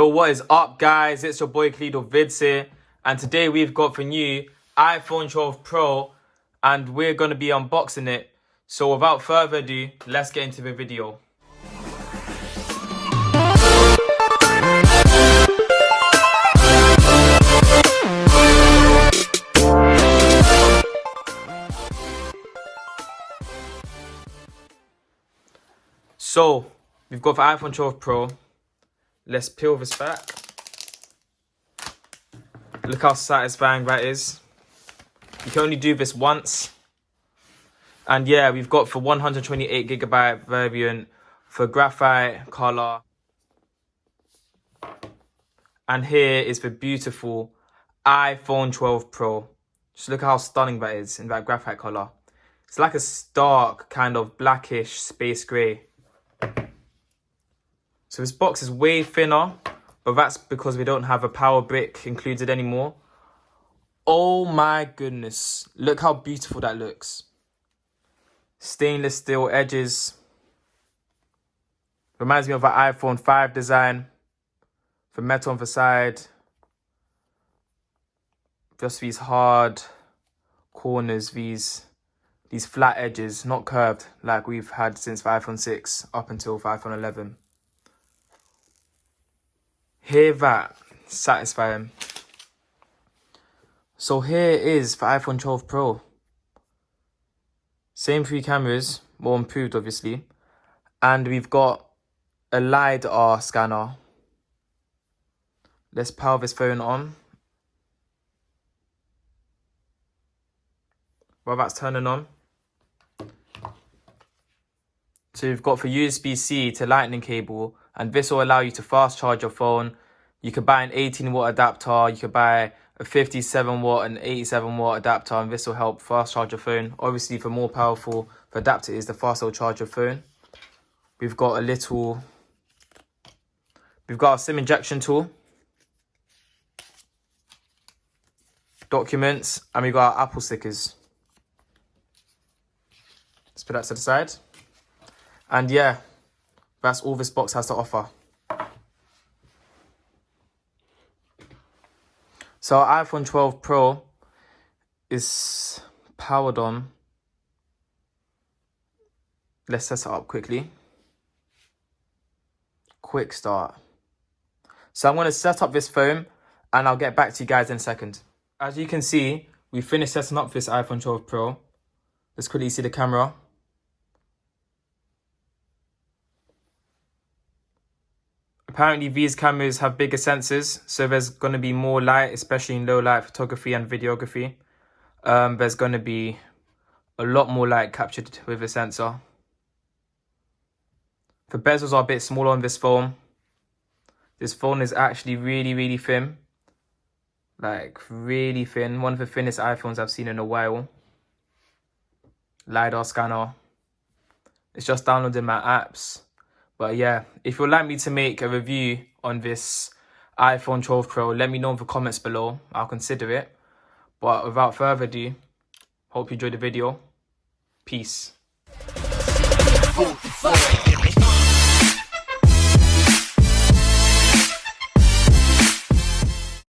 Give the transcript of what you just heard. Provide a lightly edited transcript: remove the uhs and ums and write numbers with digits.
So what is up, guys? It's your boy Kledo Vids here, and today we've got the new iPhone 12 Pro, and we're going to be unboxing it. So without further ado, let's get into the video. So we've got the iPhone 12 Pro. Let's peel this back. Look how satisfying that is. You can only do this once. And yeah, we've got the 128GB variant for graphite color. And here is the beautiful iPhone 12 Pro. Just look how stunning that is in that graphite color. It's like a stark kind of blackish space gray. So this box is way thinner, but that's because we don't have a power brick included anymore. Oh my goodness. Look how beautiful that looks. Stainless steel edges. Reminds me of an iPhone 5 design. The metal on the side. Just these hard corners, these flat edges, not curved like we've had since the iPhone 6 up until the iPhone 11. Hear that, satisfying. So here is the iPhone 12 Pro. Same three cameras, more improved obviously. And we've got a LiDAR scanner. Let's power this phone on. While that's turning on. So you've got the USB-C to lightning cable, and this will allow you to fast charge your phone. You could buy an 18-watt adapter, you could buy a 57-watt and 87-watt adapter, and this will help fast charge your phone. Obviously, the more powerful the adapter is, the faster it'll charge your phone. We've got a SIM injection tool, documents, and we've got our Apple stickers. Let's put that to the side. And yeah, that's all this box has to offer. So our iPhone 12 Pro is powered on. Let's set it up quickly. Quick start. So I'm going to set up this phone and I'll get back to you guys in a second. As you can see, we finished setting up this iPhone 12 Pro. Let's quickly see the camera. Apparently these cameras have bigger sensors, so there's going to be more light, especially in low light photography and videography. There's going to be a lot more light captured with the sensor. The bezels are a bit smaller on this phone. This phone is actually really thin. Like really thin. One of the thinnest iPhones I've seen in a while. LiDAR scanner. It's just downloading my apps. But yeah, if you'd like me to make a review on this iPhone 12 Pro, let me know in the comments below. I'll consider it. But without further ado, hope you enjoyed the video. Peace.